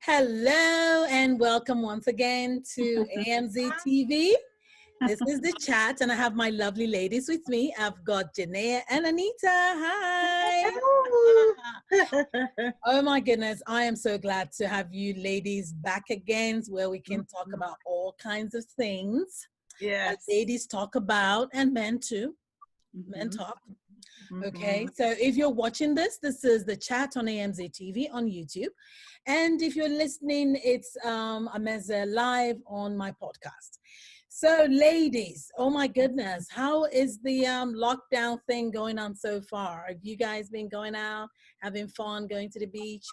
Hello and welcome once again to AMZ TV. This is the chat, and I have my lovely ladies with me. I've got Genea and Anita. Hi. Oh my goodness, I am so glad to have you ladies back again, where we can talk about all kinds of things. Yes. Ladies talk about, and men too. Men talk. Okay, so if you're watching this is the chat on AMZ TV on YouTube. And if you're listening, it's a live on my podcast. So ladies, oh my goodness, how is the lockdown thing going on so far? Have you guys been going out, having fun, going to the beach,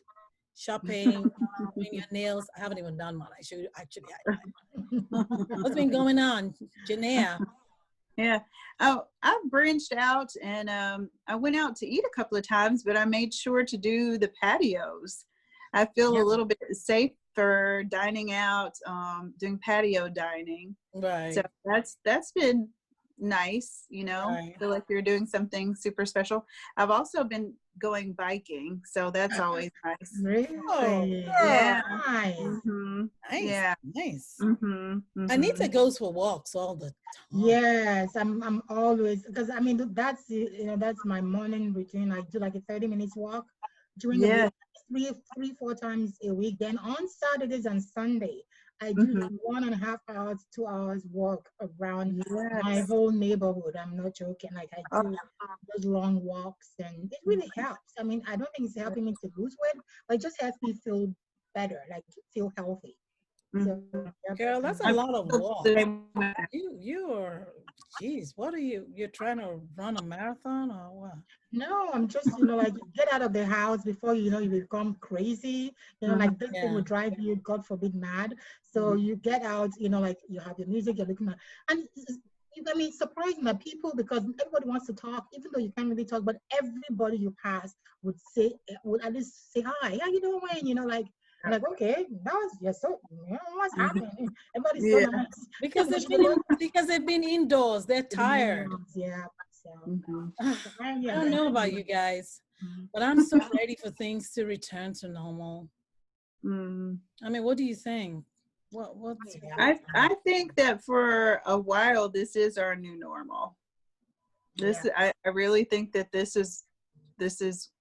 shopping, doing your nails? I haven't even done one. I should actually. What's been going on, Genea? Yeah. Oh, I've branched out and I went out to eat a couple of times, but I made sure to do the patios. I feel a little bit safer dining out, doing patio dining. Right. So that's been nice, you know. Right. Feel like you're doing something super special. I've also been going biking, so that's always nice. Really? Oh, yeah. Nice. Nice. Yeah. Nice. Mm-hmm. Anita goes for walks all the time. Yes, I'm always, because I mean that's that's my morning routine. I do like a 30 minutes walk during the week, 4 times a week. Then on Saturdays and Sunday, I do like 1.5 hours, 2 hours walk around my whole neighborhood. I'm not joking. Like I do those long walks, and it really helps. I mean, I don't think it's helping me to lose weight, but it just helps me feel better, like feel healthy. So, Girl, that's a lot of walk. You are, geez, what are you? You're trying to run a marathon or what? No, I'm just, like get out of the house before you become crazy. Like this thing will drive you, God forbid, mad. So you get out, like you have your music, you're looking at, and I mean, it's surprising that people, because everybody wants to talk, even though you can't really talk, but everybody you pass would at least say hi. How you doing? Like. I'm like, okay, what's happening? Everybody's so nice. Because they've been indoors. They're tired. Yeah. So, I don't know about you guys, but I'm so ready for things to return to normal. I mean, what do you think? I think that for a while, this is our new normal. I really think that this is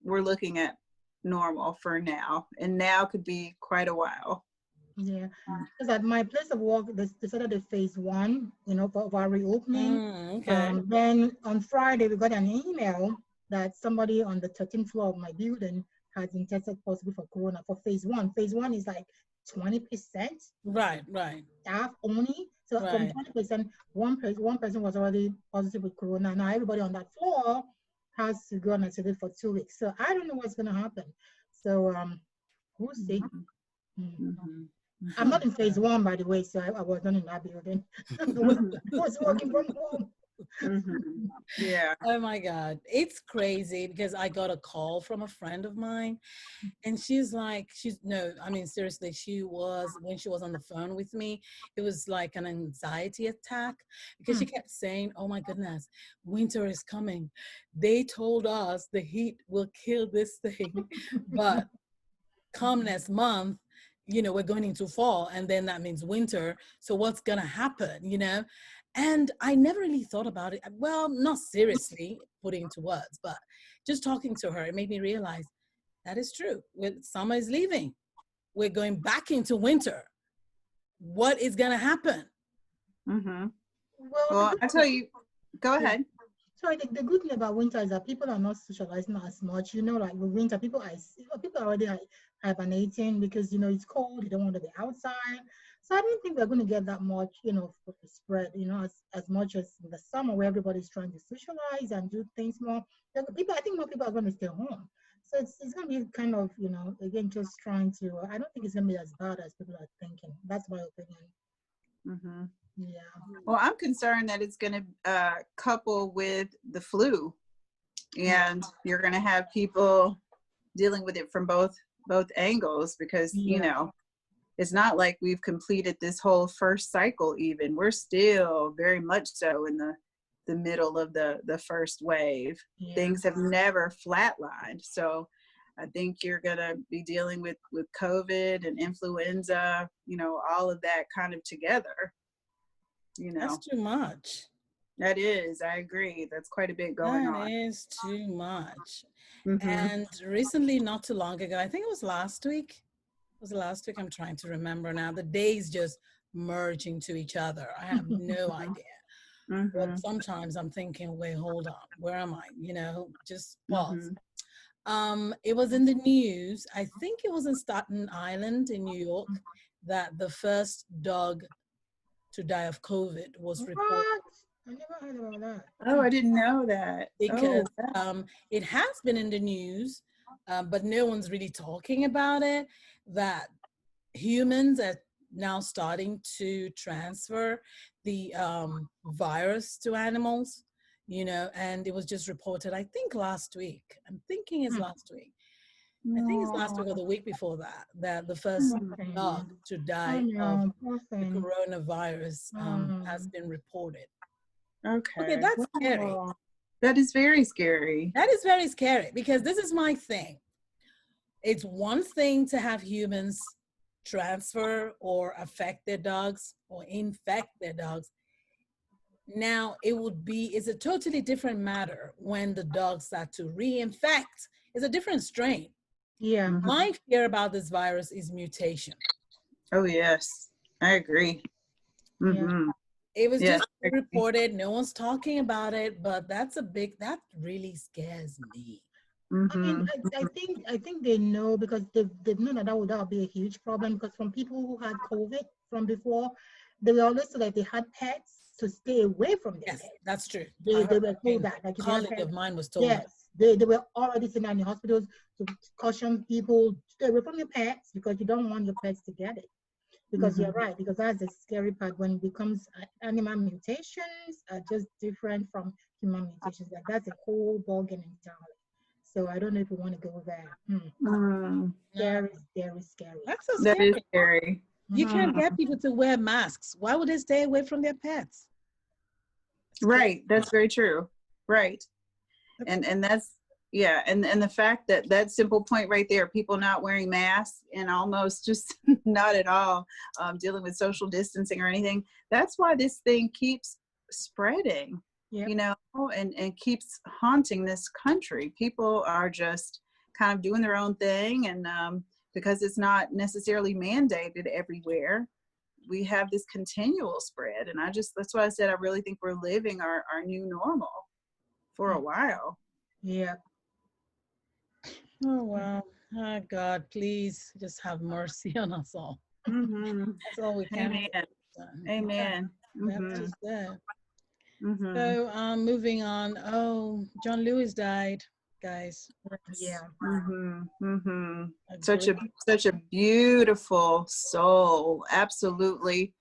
we're looking at normal for now, and now could be quite a while. Yeah, because at my place of work, they started the phase 1, for our reopening. Then on Friday, we got an email that somebody on the 13th floor of my building has been tested positive for corona for phase 1. Phase 1 is like 20%. Right. Staff only. So from 20%, one person was already positive with corona. Now everybody on that floor has to go and isolate for 2 weeks. So I don't know what's going to happen. So we'll see. I'm not in phase 1, by the way, so I was not in that building. I was working from home. Yeah. Oh my God. It's crazy because I got a call from a friend of mine, and seriously, when she was on the phone with me, it was like an anxiety attack, because she kept saying, oh my goodness, winter is coming. They told us the heat will kill this thing, but come next month, we're going into fall, and then that means winter. So what's gonna happen, And I never really thought about it. Well, not seriously putting into words, but just talking to her, it made me realize that is true. Summer is leaving. We're going back into winter. What is gonna happen? Well, I tell you, go ahead. So the good thing about winter is that people are not socializing as much. Like with winter, people are already hibernating because it's cold. They don't want to be outside. So I don't think we're going to get that much, spread, as much as in the summer, where everybody's trying to socialize and do things more. I think more people are going to stay home. So it's going to be kind of, again, just trying to. I don't think it's going to be as bad as people are thinking. That's my opinion. Yeah. Well, I'm concerned that it's going to couple with the flu, and you're going to have people dealing with it from both angles, because it's not like we've completed this whole first cycle. Even we're still very much so in the middle of the first wave. Things have never flatlined. So I think you're going to be dealing with COVID and influenza, all of that kind of together, That's too much. That is, I agree. That's quite a bit going on. That is too much. Mm-hmm. And recently, not too long ago, I think it was last week. It was last week. I'm trying to remember now. The days just merge into each other. I have no idea. Mm-hmm. But sometimes I'm thinking, wait, hold on. Where am I? Just pause. Mm-hmm. It was in the news. I think it was in Staten Island in New York that the first dog to die of COVID was reported. I never heard about that. Oh, I didn't know that. Because it has been in the news, but no one's really talking about it, that humans are now starting to transfer the virus to animals, and it was just reported, I think last week. I'm thinking it's last week. I think it's last week or the week before that the first dog to die of the coronavirus has been reported. Okay, that's scary. That is very scary. That is very scary, because this is my thing. It's one thing to have humans transfer or affect their dogs or infect their dogs. Now it's a totally different matter when the dogs start to reinfect. It's a different strain. Yeah. My fear about this virus is mutation. Oh, yes. I agree. Mm-hmm. Yeah. It was just reported. No one's talking about it, but that really scares me. I mean, I think they know, because they've known that would be a huge problem, because from people who had COVID from before, they were always told that they had pets to stay away from their pets. That's true. They were told that. Like, a colleague of mine was told that. Yes, they were already sitting in the hospitals to caution people, stay away from your pets, because you don't want your pets to get it. Because you're right, because that's the scary part, when it becomes animal mutations are just different from human mutations. Like, that's a whole ballgame entirely. So I don't know if we want to go there. Scary, scary. That's so scary. That is scary. You can't get people to wear masks. Why would they stay away from their pets? Right. That's very true. Right. And that's, and the fact that simple point right there, people not wearing masks and almost just not at all dealing with social distancing or anything, that's why this thing keeps spreading, and keeps haunting this country. People are just kind of doing their own thing, and because it's not necessarily mandated everywhere, we have this continual spread. And that's why I said I really think we're living our new normal for a while. Yeah. Oh, wow. Oh, God, please just have mercy on us all. That's all we can. Amen. That's just that. So moving on. Oh, John Lewis died, guys. Yeah. Such a beautiful soul. Absolutely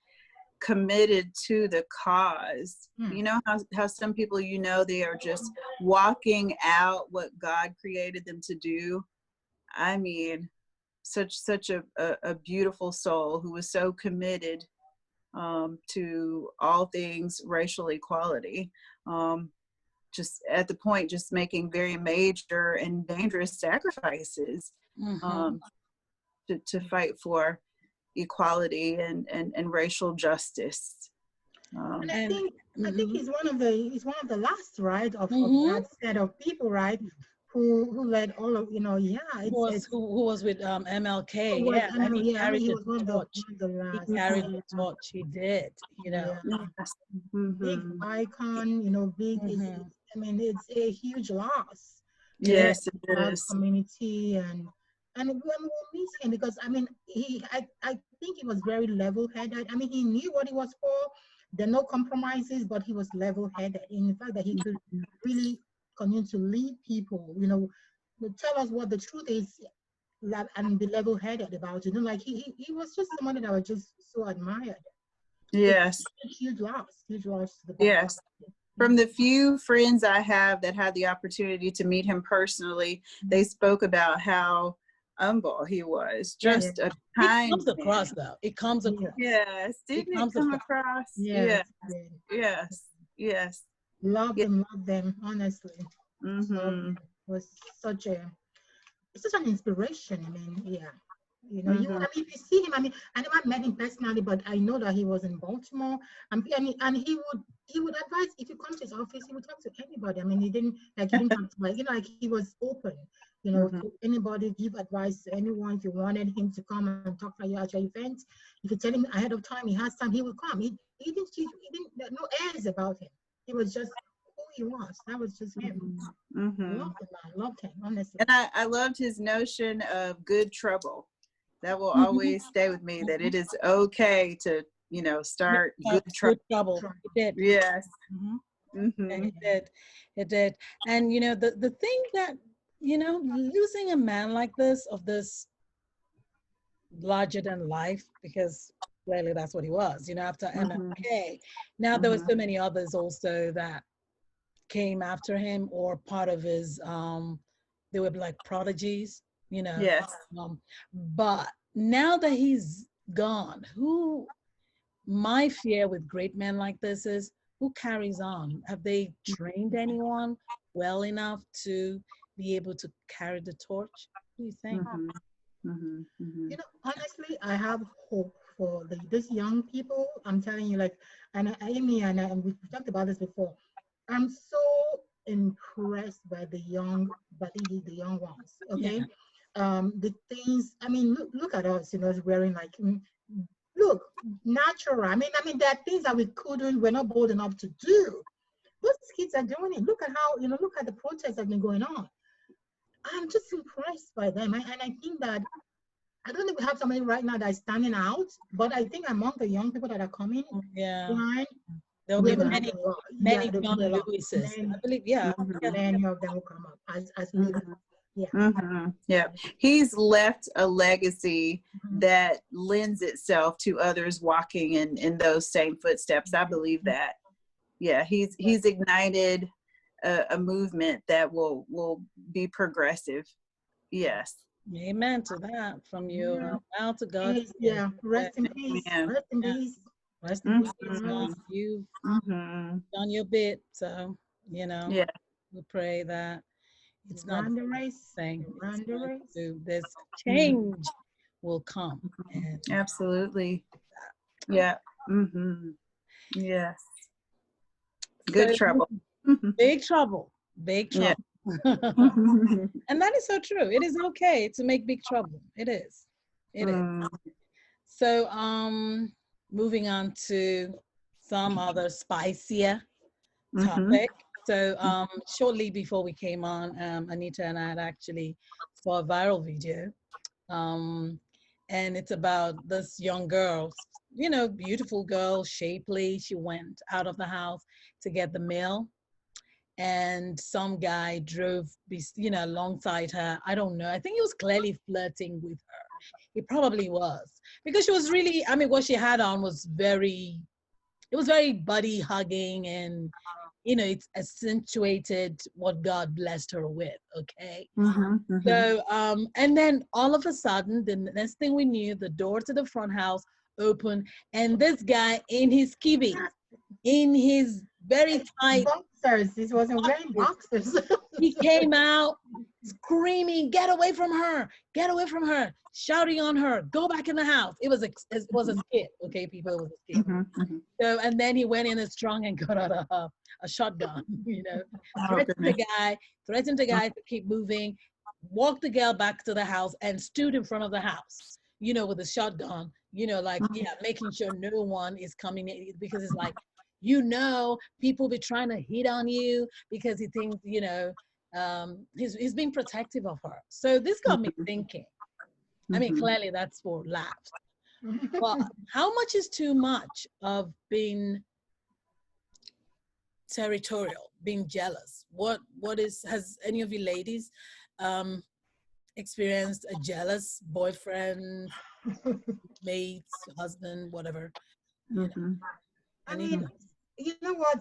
committed to the cause. You know how some people, they are just walking out what God created them to do. I mean, such a beautiful soul who was so committed to all things racial equality. Just at the point, just making very major and dangerous sacrifices to fight for equality and racial justice. And I think he's one of the last, right, of that set of people, right, who led all of, who was with MLK. He carried was one of the last. He carried the torch. He did, big icon, big. I mean, it's a huge loss. Yes, it is. Community and when we miss him, because I mean, I think he was very level-headed. I mean, he knew what he was for. There are no compromises, but he was level-headed in the fact that he could really continue to lead people, tell us what the truth is, and be level-headed about it. Like he was just somebody that was just so admired. Yes. Huge loss to the band. Yes. From the few friends I have that had the opportunity to meet him personally, they spoke about how humble he was. Just a kind. It comes across, though. It comes across. Yes. Didn't it come across? Yes. Yes. Love them, honestly. It was such a such an inspiration. I mean, yeah. You know, Mhm. I mean, if you see him, I mean, I never met him personally, but I know that he was in Baltimore, and he would advise if you come to his office, he would talk to anybody. I mean, he didn't have to, like, you know, like he was open, you know, Mhm. to anybody, give advice to anyone. If you wanted him to come and talk to you at your event, if you tell him ahead of time he has time, he will come. There are no airs about him. He was just who he was. That was just him. Mhm. Loved the man, loved him, honestly. And I loved his notion of good trouble. That will Mhm. always stay with me, that it Mhm. is okay to, Make start good trouble. good trouble. Sure. It did. Yes. Mhm. Yeah, Mhm. it did. It did. And the thing that, losing a man like this, of this larger than life, because clearly that's what he was, after Mhm. MLK. Now there were Mhm. so many others also that came after him, or part of his they were like prodigies, you know. Yes. But now that he's gone, who my fear with great men like this is, who carries on? Have they trained anyone well enough to be able to carry the torch? What do you think? Mhm. Mhm. You Mhm. know, honestly, I have hope for these young people. I'm telling you, like, and Amy and we talked about this before. I'm so impressed by the young ones. Yeah. Okay, the things. I mean, look at us. You know, wearing like, look, natural. I mean, there are things that we're not bold enough to do. Those kids are doing it. Look at how, look at the protests that have been going on. I'm just impressed by them, and I think that I don't think we have somebody right now that's standing out, but I think among the young people that are coming Yeah. behind, There'll we're be going to Mhm. see a lot. Yeah, many there will John be a lot. Lewises. I Many, believe, yeah. Yeah. Mhm. many of them will come up as leaders. Mhm. Yeah. Mhm. Yeah. He's left a legacy Mhm. that lends itself to others walking in those same footsteps. I believe that. Yeah, he's ignited a movement that will be progressive. Yes. Amen to that from Yeah. you. Now to God's Yes, ears. yeah. Rest in peace. Amen. Rest in Yeah. peace. Rest in peace, Mhm. guys. You've Mhm. done your bit. So, you know, Yeah. we pray that You it's not the run the race. thing. You It's run the going race. to, this Mhm. change will come. And Absolutely. Yeah. Mhm. Yes. Good so, trouble. big trouble, big Yeah. trouble. And that is so true. It is okay to make big trouble. It is. It is. Mm. So, moving on to some other spicier Mhm. topic. So, shortly before we came on, Anita and I had actually saw a viral video, um, and it's about this young girl, beautiful girl, shapely. She went out of the house to get the mail, and some guy drove, alongside her. I don't know. I think he was clearly flirting with her. He probably was, because she was really. I mean, what she had on was very. It was very buddy hugging, and it's accentuated what God blessed her with. Okay. Mhm. Mhm. So, and then all of a sudden, the next thing we knew, the door to the front house opened, and this guy in his kibis, in his very tight Boxers. This wasn't wearing boxers, boxers. he came out screaming, "Get away from her! Get away from her!" Shouting on her, "Go back in the house!" It was a skit, okay, people. It was a skit. Mhm. Mhm. So, and then he went in as strong and got out a shotgun, Oh threatened the goodness. guy, threatened the guy to keep moving, walked the girl back to the house and stood in front of the house, with a shotgun, like, yeah, making sure no one is coming in, because it's like, people be trying to hit on you because he thinks, he's being protective of her. So this got me thinking. I mean, Mhm. clearly that's for laughs. But how much is too much of being territorial, being jealous? Has any of you ladies um experienced a jealous boyfriend, mates, husband, whatever? You know, Mhm. I any mean, you know what?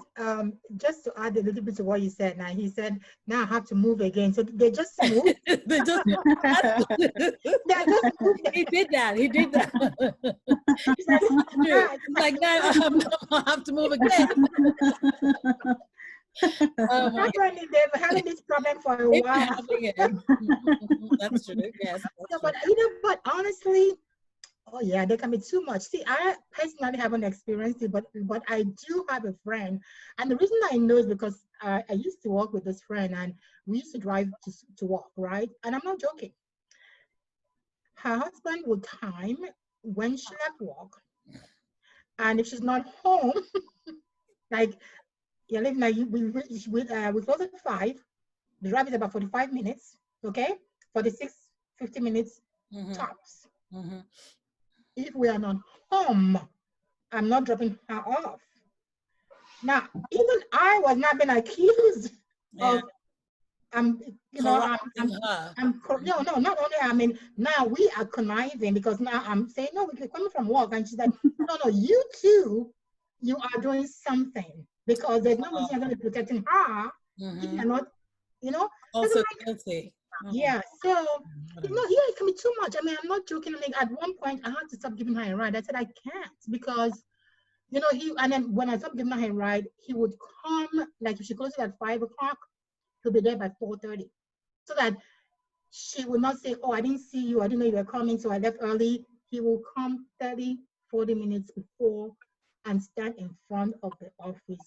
Just to add a little bit to what you said. Now he said, "Now I have to move again." So they just moved. they just They just moved. he did that. He did that. He said, It's true. "Now It's like, now I have to move again. Oh my Apparently, they've been having this problem for a God. while. That's true. Yes, Yeah, that's true. but but honestly, oh yeah, they can be too much. See, I personally haven't experienced it, but I do have a friend, and the reason I know is because I used to work with this friend, and we used to drive to work, right? And I'm not joking. Her husband would time when she left work, and if she's not home, like yeah, like we close at 5. The drive is about 45 minutes, okay? 46, 50 minutes Mm-hmm. tops. Mm-hmm. If we are not home, I'm not dropping her off. Now, even I was not being accused Yeah. of, um, you know, Corrupting her. no, no, not only, I mean, now we are conniving because now I'm saying, no, we're coming from work. And she's like, no, no, you too, you are doing something because there's no reason you're going to be protecting her if Mm-hmm. you're not, you know. And I'm Also like, guilty. Oh, yeah, so, whatever. yeah, it can be too much. I mean, I'm not joking. I mean, at one point, I had to stop giving her a ride. I said, I can't because and then when I stopped giving her a ride, he would come, like if she closes at 5 o'clock, he'll be there by 4:30. So that she would not say, oh, I didn't see you, I didn't know you were coming, so I left early. He will come 30, 40 minutes before and stand in front of the office,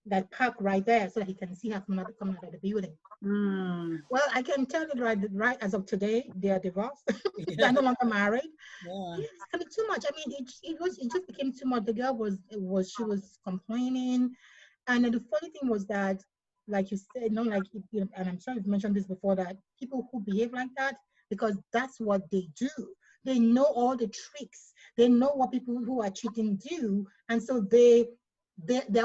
that park right there so that he can see her coming out of the building. Mm. Well, I can tell you right as of today, they are divorced. Yeah. They're no longer married. Yeah. Yes, I mean, too much. I mean, it just became too much. The girl she was complaining, and then the funny thing was that, like you said, and I'm sure you've mentioned this before, that people who behave like that, because that's what they do. They know all the tricks. They know what people who are cheating do, and so they're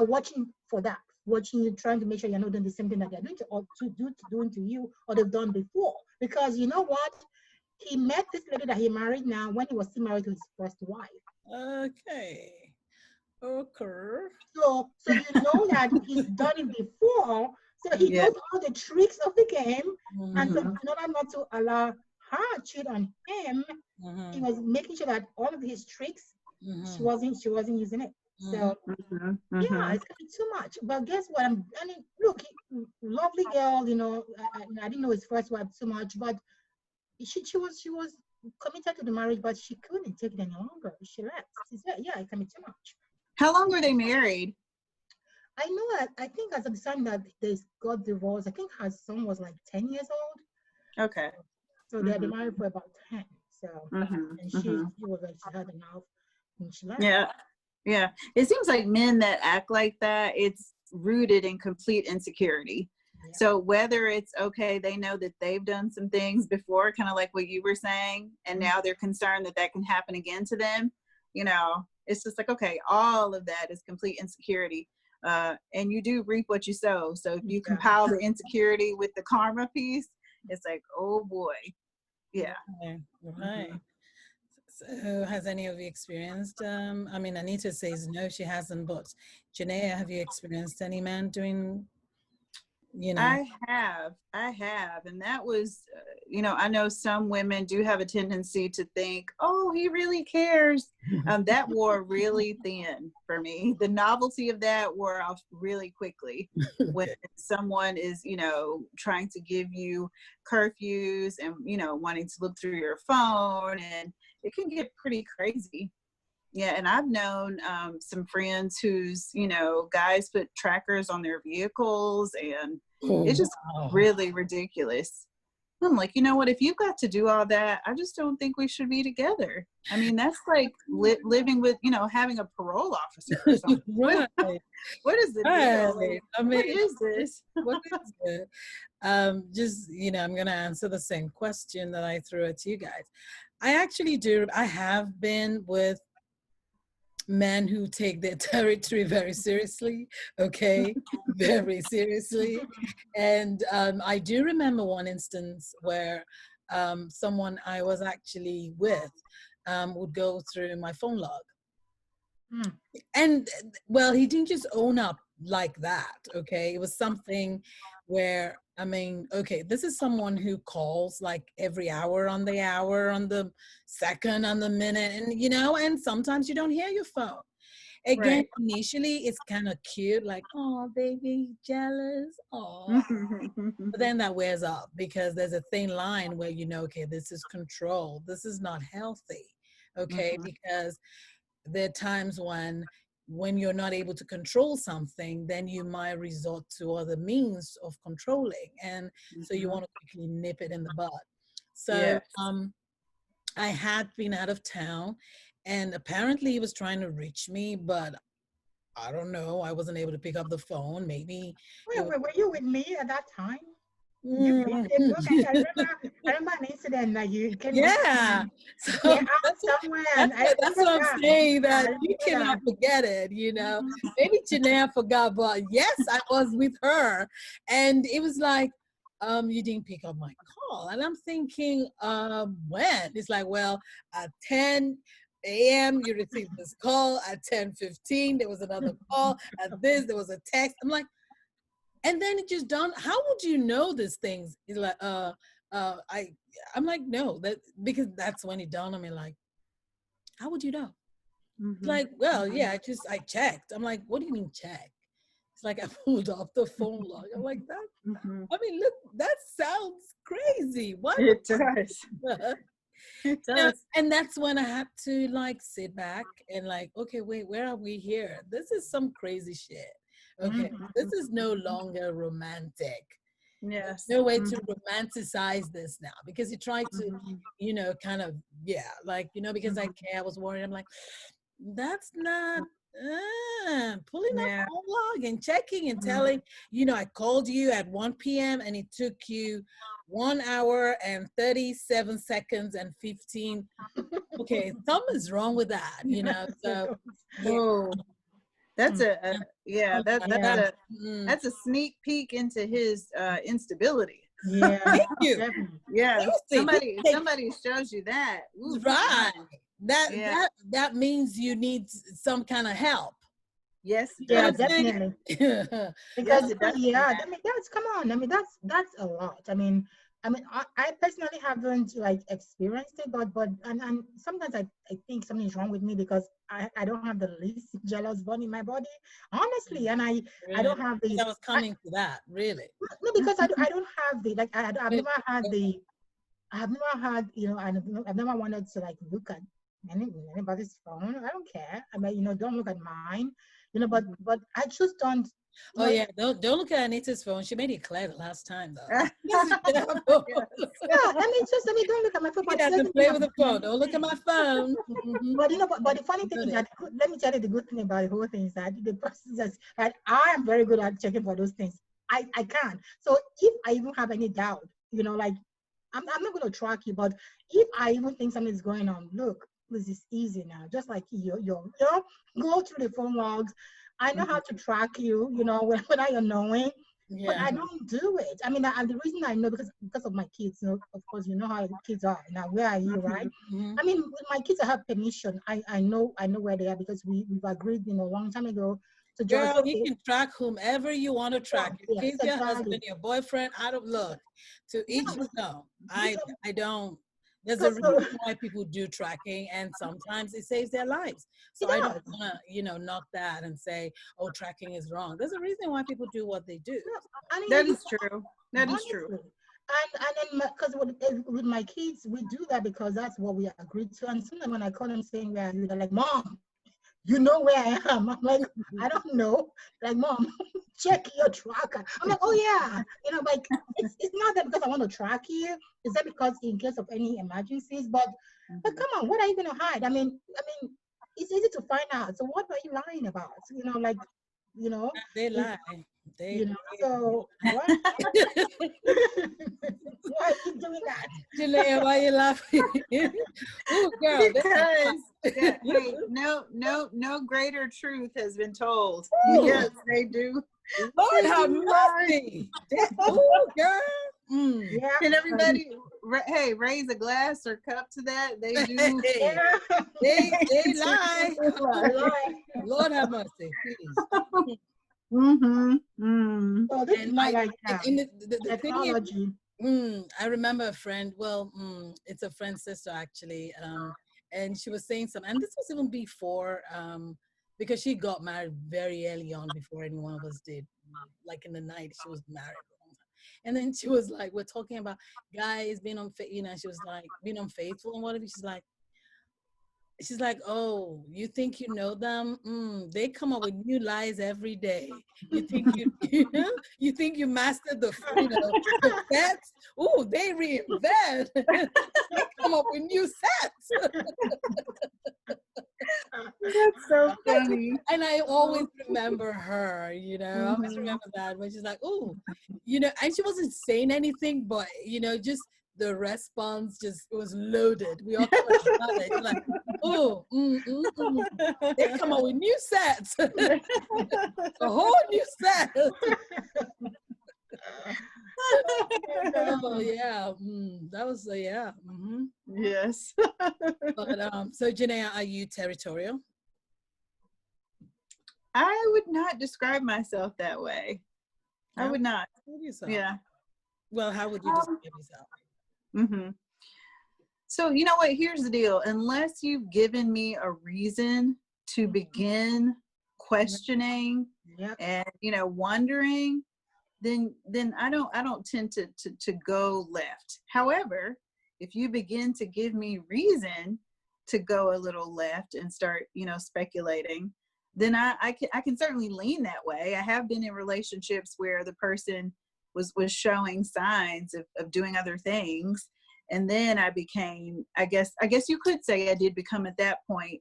watching for that, watching you, trying to make sure you're not doing the same thing that they're doing doing to you, or they've done before. Because you know what? He met this lady that he married now when he was still married to his first wife. Okay. Okay. So you know that he's done it before. So he Yeah. knows all the tricks of the game. And so Mm-hmm. Mhm. in order not to allow her to cheat on him, he Mm-hmm. was making sure that all of his tricks, Mm-hmm. she wasn't using it. Mm-hmm. So Mhm. yeah, Mhm. it's gonna be too much. But guess what? I mean, look, lovely girl. I didn't know his first wife too much, but she was committed to the marriage, but she couldn't take it any longer. She left. She said, "Yeah, it can be too much." How long were they married? I know that. I think as of the time that they got divorced, I think her son was like 10 years old. Okay. So they had been Mhm. married for about 10. So, Mhm. and she Mhm. she was like she had enough, and she left. Yeah. Yeah. It seems like men that act like that, it's rooted in complete insecurity. Yeah. So whether it's okay, they know that they've done some things before, kind of like what you were saying, and now they're concerned that that can happen again to them. It's just like, okay, all of that is complete insecurity. And you do reap what you sow. So if you Yeah. compile the insecurity with the karma piece, it's like, oh boy. Yeah. Right. Right. Mhm. So, has any of you experienced? I mean, Anita says no, she hasn't. But Janaea, have you experienced any man doing? You know. I have, and that was, I know some women do have a tendency to think, oh, he really cares. That wore really thin for me. The novelty of that wore off really quickly when Okay. someone is, trying to give you curfews and, wanting to look through your phone, and it can get pretty crazy. Yeah, and I've known some friends whose, guys put trackers on their vehicles, and Oh, it's just wow. really ridiculous. I'm like, you know what? If you've got to do all that, I just don't think we should be together. I mean, that's like living with, having a parole officer or something. Right. What is the deal? Right. Like, I mean, what is this? what is it? Just, I'm going to answer the same question that I threw at you guys. I actually do. I have been with men who take their territory very seriously, okay, very seriously. And I do remember one instance where someone I was actually with would go through my phone log. Mm. And well, he didn't just own up like that, okay? It was something where, I mean, okay, this is someone who calls like every hour, on the second, on the minute, and and sometimes you don't hear your phone. Again, Right. initially it's kind of cute, like, oh, baby, jealous. Oh, but then that wears off because there's a thin line where you know, okay, this is control. This is not healthy. Okay, Mhm. because there are times when you're not able to control something, then you might resort to other means of controlling, and so you Mhm. want to quickly nip it in the bud. So Yes. I had been out of town, and apparently he was trying to reach me, but I don't know, I wasn't able to pick up the phone. Maybe it Wait, was. were you with me at that time? You Mm. did. Okay, I remember an incident that you came to visit Yeah, me. so We're out somewhere, and I that's remember what I'm that. saying, Yeah, I that you remember cannot that. forget it, you know. Mhm. Maybe Janelle forgot, but yes, I was with her, and it was like, you didn't pick up my call, and I'm thinking, when? It's like, well, at 10 a.m. you received this call, at 10:15 there was another call, at this there was a text. I'm like, and then it just dawned, how would you know these things? It's like, I I'm like, no, that, because that's when it dawned on me, like, how would you know? It's Mhm. like, well, Mhm. yeah, I checked. I'm like, what do you mean check? It's like I pulled off the phone log. I'm like, that, Mhm. I mean, look, that sounds crazy. Why It does. would It you know, does. and that's when I had to like sit back and like, okay, wait, where are we here? This is some crazy shit. Okay, Mhm. this is no longer romantic. Yes. No way to Mhm. romanticize this now, because you try to, Mhm. kind of, yeah, like, because I Mhm. care, I was worried. I'm like, that's not, pulling up Yeah. phone log and checking and Mhm. telling, I called you at 1 p.m. and it took you 1 hour and 37 seconds and 15. Okay, something's wrong with that, Yes, so it yeah. Oh, that's was. a yeah. I'm That like, that's Yeah, a mm, that's a sneak peek into his instability. yeah, thank you. definitely. Yeah. Seriously, Somebody if somebody shows you that. Ooh, right. no. That Yeah. that that means you need some kind of help. Yes, it You know Yeah, what does. I'm definitely. saying? Because Yes, it because definitely yeah, does. I mean that's come on. I mean that's a lot. I mean I personally haven't like experienced it, but sometimes I think something's wrong with me because I don't have the least jealous bone in my body, honestly, and I Really? don't have Because the I was coming to that, really. no because I don't have the like I've Wait, never had wait, the I've never had, I've never wanted to like look at anybody's phone. I don't care. I mean, don't look at mine, but I just don't, oh it's, yeah, don't look at Anita's phone. She made it clear the last time though. Yes. Just be careful. yeah, I mean, don't look at my phone, He but it doesn't doesn't mean play with the phone. Don't look at my phone. but the funny thing is that, let me tell you the good thing about the whole thing is that the person says that I am very good at checking for those things. I can. So if I even have any doubt, like, I'm not going to track you, but if I even think something's going on, look, this is easy now. Just like go through the phone logs. I know how to track you, whether you're knowing, but Yeah. I Mhm. don't do it. I mean, the reason I know because of my kids. Of course, you know how the kids are. Now, where are you, right? Mhm. Mhm. I mean, with my kids, I have permission. I know where they are because we've agreed, a long time ago to just, Girl, you okay, can track whomever you want to track. Your yes, kids, your exactly. husband, your boyfriend. I don't look. To Yeah, each his own. I because, I don't. There's a because so reason why people do tracking, and sometimes it saves their lives. So it I don't does. want to, knock that and say, oh, tracking is wrong. There's a reason why people do what they do. No, I mean, That is true. That is true. honestly, and then because with my kids, we do that because that's what we agreed to. And sometimes when I call them saying where are you, they're like, "Mom, you know where I am." I'm like, "I don't know." Like, "Mom, check your tracker." I'm like, "Oh yeah," like it's not that because I want to track you. It's that because in case of any emergencies. But Mhm. come on, what are you gonna hide? I mean, it's easy to find out. So what are you lying about? Like, you know, They it, lie. They, so what? Why are you doing that? Janae, why you laughing? Oh, girl, this is Because hot. hey, no greater truth has been told. Ooh, Yes, they do. Lord They have do lie. mercy. Oh, girl. Mm. Yeah, Can but everybody, hey, raise a glass or cup to that? They do. Hey, yeah, they lie. They they lie. lie. Lord have mercy, please. Mm-hmm. Mm. So this is And not I, like and the thing is, technology. I remember a friend. Well, it's a friend's sister actually. And she was saying something, and this was even because she got married very early on before any one of us did. Like in the night, she was married for a long time. And then she was like, we're talking about guys being she was like being unfaithful and whatever. She's like, oh, you think you know them? They come up with new lies every day. You think you think you mastered the sets? Oh, they reinvent. They come up with new sets. That's so funny. And I always remember her, I always remember that when she's like, oh, and she wasn't saying anything, but, just the response it was loaded. We all kind of got it. She's like, oh, they come up with new sets. A whole new set. Oh, yeah. That was, yeah. Yes. But, so Genea, are you territorial? I would not describe myself that way. I would not. Yeah. Well, how would you describe yourself? So you know what? Here's the deal. Unless you've given me a reason to begin questioning and wondering, then I don't tend to go left. However, if you begin to give me reason to go a little left and start speculating, then I can certainly lean that way. I have been in relationships where the person was showing signs of doing other things. And then I became, I guess you could say I did become at that point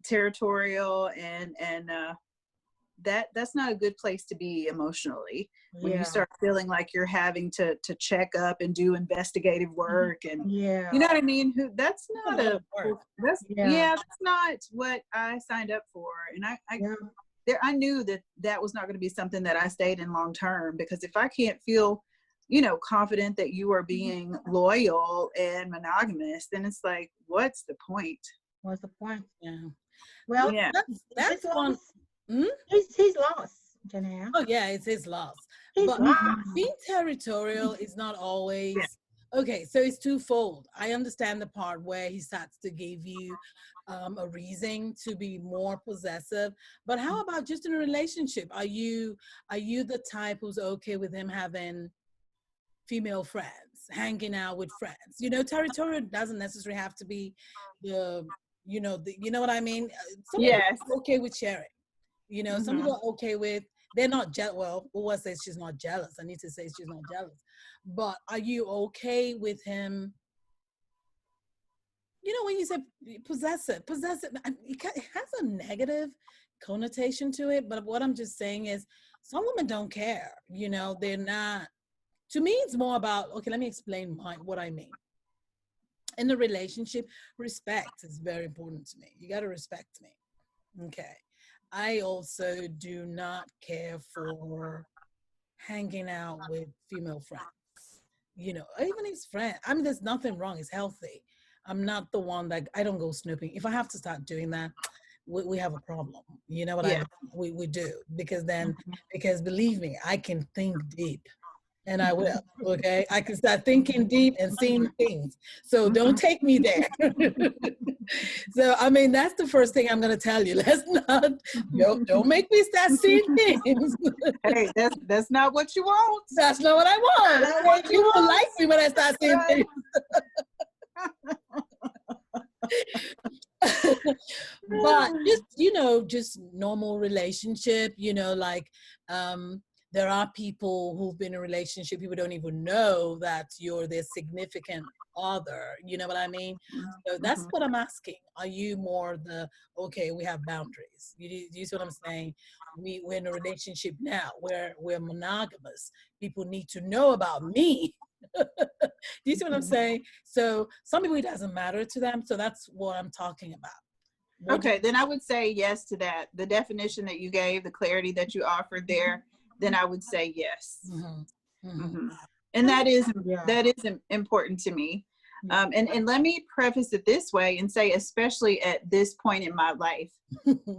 territorial, and that's not a good place to be emotionally when you start feeling like you're having to check up and do investigative work, and you know what I mean? That's not that's not what I signed up for. And I knew that was not going to be something that I stayed in long term, because if I can't feel confident that you are being loyal and monogamous, then it's like, what's the point? What's the point? Yeah. Well, that's one. His loss, Genea. Oh yeah, it's his loss. But being territorial is not always okay. So it's twofold. I understand the part where he starts to give you a reason to be more possessive. But how about just in a relationship? Are you the type who's okay with him having female friends, hanging out with friends? Territorial doesn't necessarily have to be you know what I mean? Some people are okay with sharing. Some people are okay with, they're not jealous. Well, Uwa says she's not jealous. Anita says she's not jealous. But are you okay with him? When you say possessive, it has a negative connotation to it. But what I'm just saying is, some women don't care. They're not. To me, it's more about, okay, let me explain what I mean. In the relationship, respect is very important to me. You got to respect me. Okay. I also do not care for hanging out with female friends. Even his friend. I mean, there's nothing wrong. It's healthy. I'm not the one that, I don't go snooping. If I have to start doing that, we have a problem. You know what I mean? We do. Because believe me, I can think deep. And I will, okay? I can start thinking deep and seeing things. So don't take me there. So, I mean, that's the first thing I'm going to tell you. Let's not, don't make me start seeing things. Hey, that's not what you want. That's not what I want. You won't like me when I start seeing things. But just normal relationship, there are people who've been in a relationship, people don't even know that you're their significant other. You know what I mean? So that's what I'm asking. Are you more okay, we have boundaries. Do you see what I'm saying? We're in a relationship now where we're monogamous. People need to know about me. Do you see what I'm saying? So some people, it doesn't matter to them. So that's what I'm talking about. Okay, then I would say yes to that. The definition that you gave, the clarity that you offered there, then I would say yes. And that is important to me. And let me preface it this way and say, especially at this point in my life,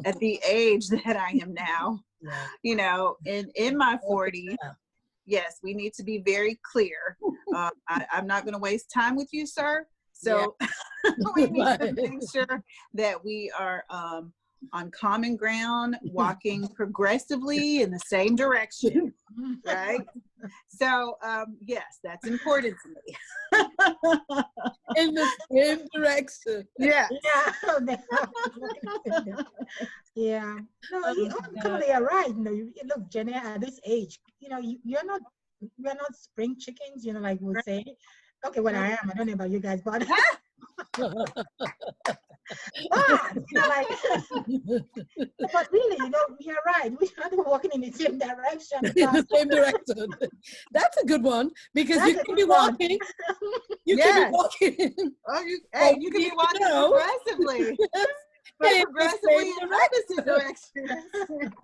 at the age that I am now, in my 40s, yes, we need to be very clear. I'm not going to waste time with you, sir. So we need to make sure that we are on common ground, walking progressively in the same direction, right? So, yes, that's important to me. In the same direction. Yeah. Yeah. No, Oh you my God. totally are right. You know, look, Jenny, at this age, you know, we're not spring chickens, you know, like we'll say. Okay, well, I am. I don't know about you guys, but you know, like, but really, you know, you're right. We are not walking in the same direction In because the same direction. That's a good one because that's you a can be good one. walking. You can Yes. be walking. Oh, Well, you we can be need to walking know. progressively, but In the progressively same in direction. opposite directions.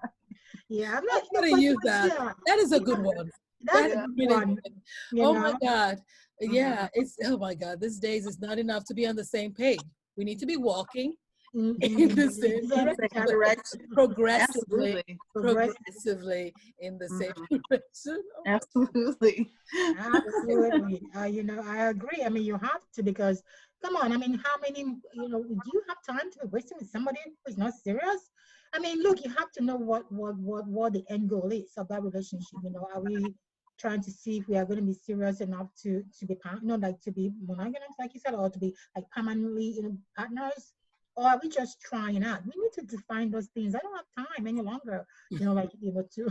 Yeah, I'm I'm not, you know, gonna but use that. yeah, That is a yeah, good one. that's That a is Yeah. good really one, good. you Oh my know. God. Mhm. Yeah, it's oh my God. These days it's not enough to be on the same page. We need to be walking in In the the same same Same direction, direction. progressively, Absolutely. progress. progressively in the same Mhm. direction. Oh my Absolutely. Absolutely. You know, I agree. I mean, you have to because, come on, I mean, how many, you know, do you have time to be wasting with somebody who's not serious? I mean, look, you have to know what the end goal is of that relationship. You know, are we trying to see if we are going to be serious enough to be, you know, like to be monogamous, like you said, or to be like permanently, you know, partners? Or are we just trying out? We need to define those things. I don't have time any longer, you know, like, you know, to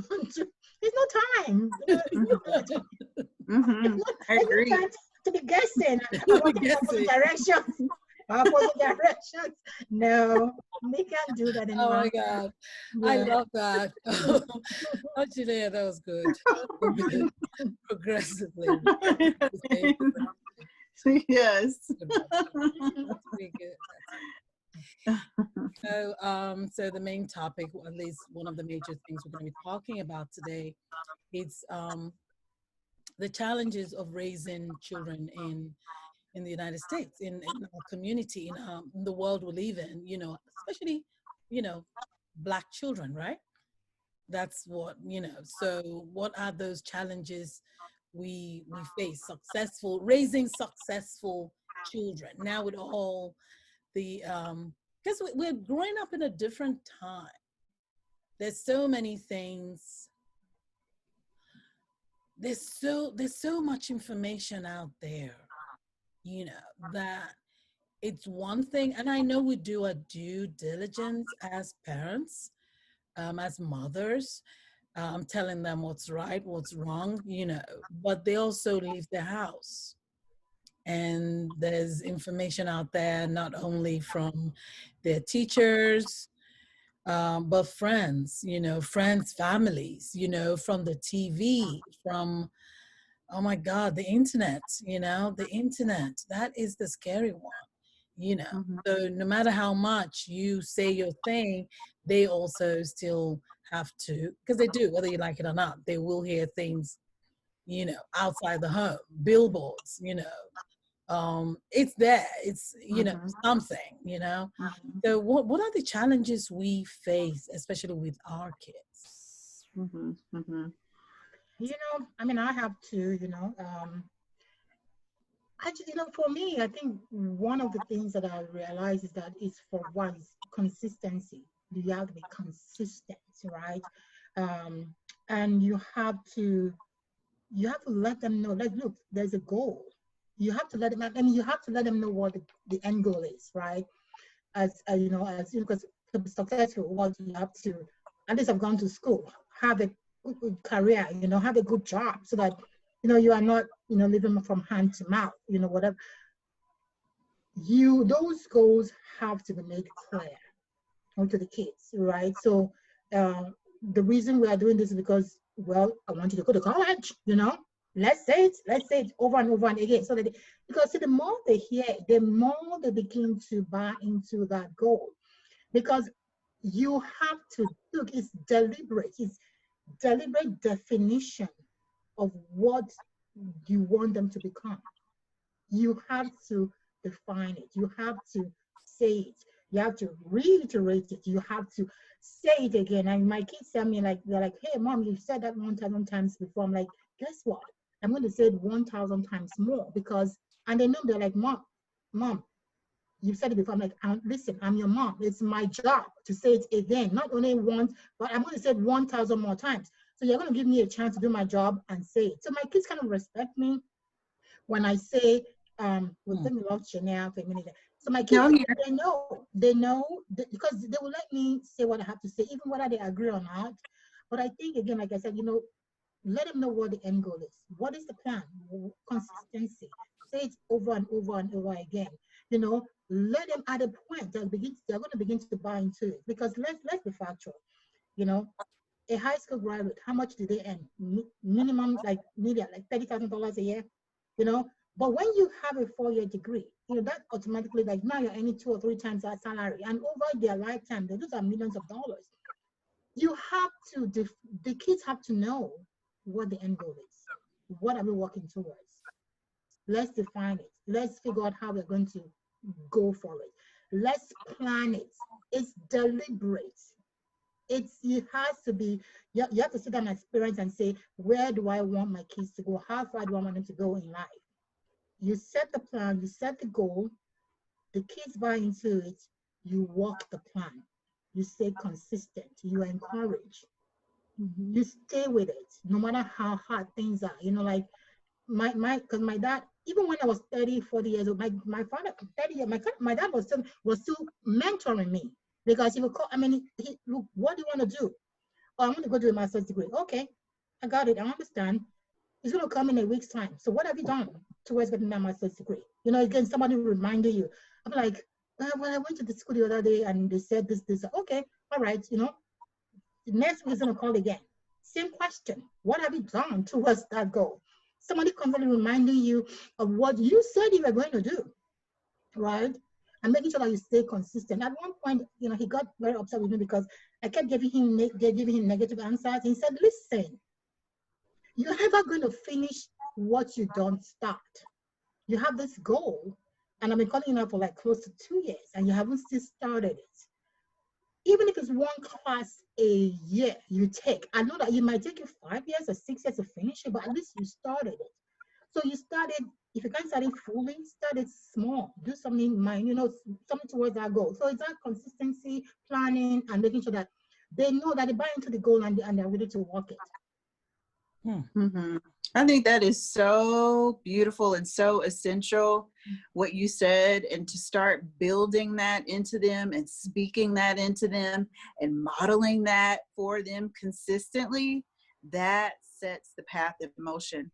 there's no time. You know, Hmm. I it's agree. not time to be guessing. I'm God. walking in opposite Guessing. directions. Opposite directions. No, we can't do that Oh my anymore. God. I Yeah. love that. Oh, Julia, that was good. Good. Progressively. The same Yes. direction. That's pretty good. So the main topic, or at least one of the major things we're going to be talking about today, is the challenges of raising children in the United States, in our community, in the world we live in. You know, especially, you know, Black children, right? That's what, you know. So what are those challenges we face? Raising successful children now with all the because we're growing up in a different time. There's so many things. There's so much information out there, you know, that it's one thing, and I know we do a due diligence as parents, as mothers, telling them what's right, what's wrong, you know, but they also leave the house. And there's information out there, not only from their teachers, but friends, you know, friends, families, you know, from the TV, from, oh my God, the internet, you know, the internet, that is the scary one, you know. Mhm. So no matter how much you say your thing, they also still have to, because they do, whether you like it or not, they will hear things, you know, outside the home, billboards, you know, it's there, it's, you know, Mhm. something, you know. Mhm. So what are the challenges we face, especially with our kids? Mhm. Mhm. You know, I mean, I have to, you know, you know, for me, I think one of the things that I realize is that it's for one is consistency. You have to be consistent, right? Um, and you have to let them know, like, look, there's a goal. You have to let them, and you have to let them know what the end goal is, right? As you know, because to be successful, what you have to, at least have gone to school, have a good career, you know, have a good job, so that you know you are not, you know, living from hand to mouth, you know, whatever. Those goals have to be made clear onto the kids, right? So uh, the reason we are doing this is because, well, I want you to go to college, you know. Let's say it over and over and again, so that because see, the more they hear, the more they begin to buy into that goal. Because you have to look, it's deliberate definition of what you want them to become. You have to define it. You have to say it. You have to reiterate it. You have to say it again. And my kids tell me, like, they're like, hey, mom, you've said that 1,000 times before. I'm like, guess what? I'm going to say it 1,000 times more because, and they know, they're like, mom, you've said it before. I'm like, listen, I'm your mom. It's my job to say it again, not only once, but I'm going to say it 1,000 more times. So you're going to give me a chance to do my job and say it. So my kids kind of respect me when I say, well, let me love Genea for a minute. So my kids, they know because they will let me say what I have to say, even whether they agree or not. But I think, again, like I said, let them know what the end goal is. What is the plan? Consistency. Say it over and over and over again. Let them at a point they're going to begin to buy into it. Because let's be factual. A high school graduate, how much do they earn? Minimum, like maybe like $30,000 a year. But when you have a 4-year degree, that automatically, like, now you're earning 2 or 3 times that salary, and over their lifetime, those are millions of dollars. You have to, the kids have to know what the end goal is. What are we working towards? Let's define it. Let's figure out how we're going to go for it. Let's plan it. It's deliberate. It has to be, you have to sit down as parents and say, where do I want my kids to go? How far do I want them to go in life? You set the plan, you set the goal, the kids buy into it, you walk the plan. You stay consistent, you encourage, you stay with it, no matter how hard things are. Like because my dad, even when I was 30, 40 years old, my father, 30 years, my dad was still mentoring me, because he would call, look, what do you want to do? Oh, I want to go do a master's degree. Okay, I got it, I understand. It's going to come in a week's time. So what have you done towards getting that master's degree? Again, somebody reminded you. I'm like, well, I went to the school the other day and they said this. Okay, all right, next week is going to call again. Same question. What have you done towards that goal? Somebody constantly reminding you of what you said you were going to do, right? And making sure that you stay consistent. At one point, he got very upset with me because I kept giving him negative answers. He said, listen, you're never going to finish what you don't start. You have this goal, and I've been calling you now for like close to 2 years, and you haven't still started it. Even if it's one class a year you take, I know that it might take you 5 years or 6 years to finish it, but at least you started it. So you started, if you can't start it fully, start it small. Do something something towards that goal. So it's that consistency, planning, and making sure that they know that they buy into the goal and they're ready to walk it. Mm-hmm. I think that is so beautiful and so essential, what you said, and to start building that into them and speaking that into them and modeling that for them consistently. That sets the path of motion.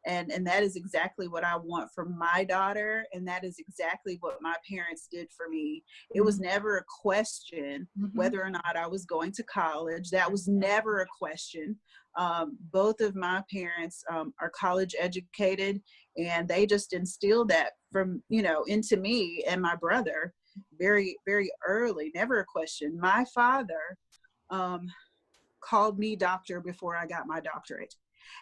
And that is exactly what I want for my daughter. And that is exactly what my parents did for me. It was never a question whether or not I was going to college. That was never a question. Both of my parents are college educated, and they just instilled that from, into me and my brother very, very early. Never a question. My father called me doctor before I got my doctorate.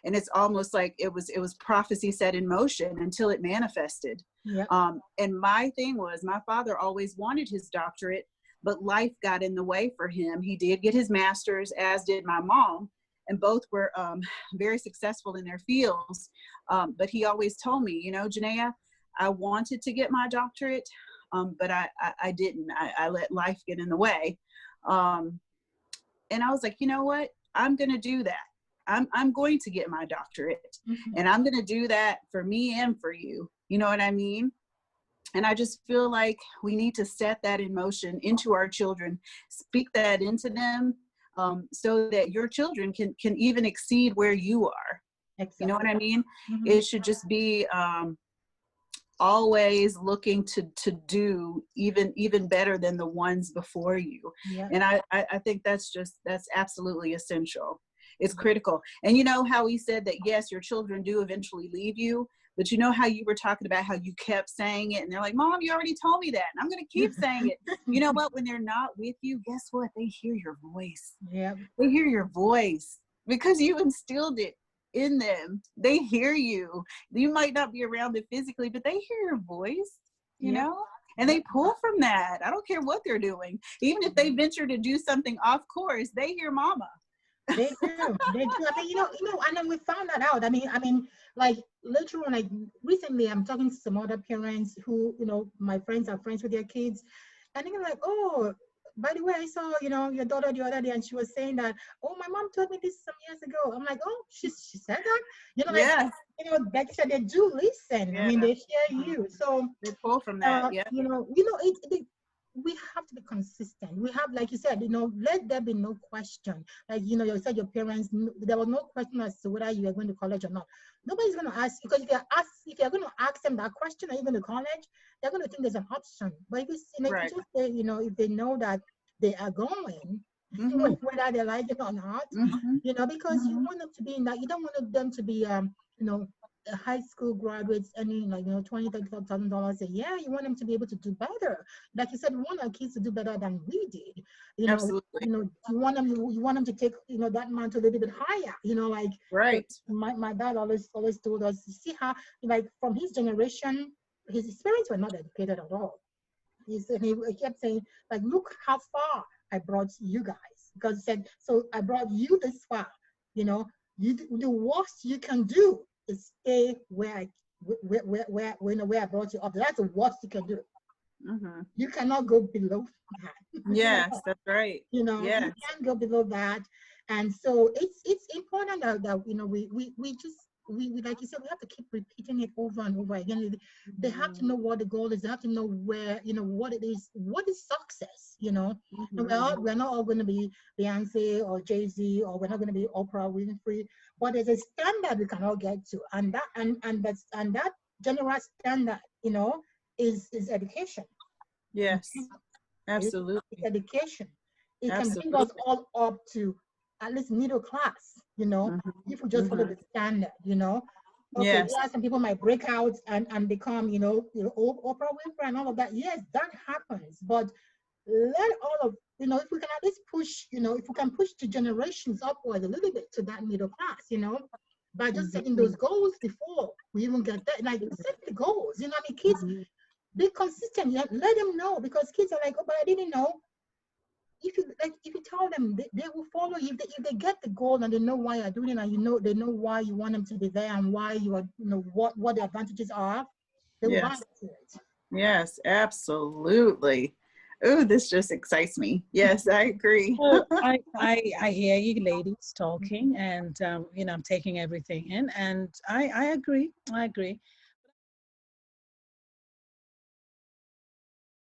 And it's almost like it was prophecy set in motion until it manifested. Yep. And my thing was, my father always wanted his doctorate, but life got in the way for him. He did get his master's, as did my mom, and both were very successful in their fields. But he always told me, Genea, I wanted to get my doctorate, but I didn't. I let life get in the way. And I was like, you know what? I'm going to do that. I'm going to get my doctorate, and I'm going to do that for me and for you. You know what I mean? And I just feel like we need to set that in motion into our children, speak that into them, so that your children can even exceed where you are. Exactly. You know what I mean? It should just be always looking to do even better than the ones before you. Yeah. And I think that's absolutely essential. It's critical. And you know how he said that, yes, your children do eventually leave you, but you know how you were talking about how you kept saying it, and they're like, Mom, you already told me that, and I'm going to keep saying it. You know what? When they're not with you, guess what? They hear your voice. Yeah. They hear your voice because you instilled it in them. They hear you. You might not be around it physically, but they hear your voice, you know? And they pull from that. I don't care what they're doing. Even if they venture to do something off course, they hear Mama. They do. I mean, and then we found that out. I mean, Like later on, like recently, I'm talking to some other parents who, my friends are friends with their kids, and they're like, oh, by the way, I saw, your daughter the other day, and she was saying that, oh, my mom told me this some years ago. I'm like, oh, she said that, like, Yeah. like I said, they do listen. I Yeah. mean, they hear you. So, They pull from that. Yeah. we have to be consistent. We have, like you said, let there be no question. Like, you said your parents, there was no question as to whether you are going to college or not. Nobody's going to ask, because if you're going to ask them that question, are you going to college? They're going to think there's an option. But if you Right. just say, if they know that they are going, whether they like it or not, because you want them to be in that, you don't want them to be, high school graduates earning like $20,000-$30,000 a year. You want them to be able to do better. Like you said, we want our kids to do better than we did. Absolutely. You want them to take that mantle a little bit higher. Like right. My dad always told us, you see how, like, from his generation, his parents were not educated at all. He kept saying, like, look how far I brought you guys, because he said, so I brought you this far. The worst you can do is stay where I brought you up. That's the worst you can do. You cannot go below that. Yes, that's right. You can't go below that. And so it's important that we like you said, we have to keep repeating it over and over again. They have to know what the goal is. They have to know where, what it is. What is success? And we're not all going to be Beyonce or Jay-Z, or we're not going to be Oprah Winfrey, but there's a standard we can all get to, and that general standard, is education. Yes, absolutely. It's education. It can bring us all up to at least middle class, if we just follow the standard, Okay, yeah, some people might break out and become, Oprah Winfrey and all of that. Yes, that happens. But let all of, if we can at least push, if we can push the generations upward a little bit to that middle class, by just setting those goals before we even get there. Like, set the goals, kids, be consistent. Let them know, because kids are like, oh, but I didn't know. If you tell them, they will follow you. If they get the goal and they know why you're doing it, and they know why you want them to be there and why you are, what the advantages are, they will buy into it. Yes, absolutely. Oh, this just excites me. Yes, I agree. Well, I hear you ladies talking, and I'm taking everything in, and I agree.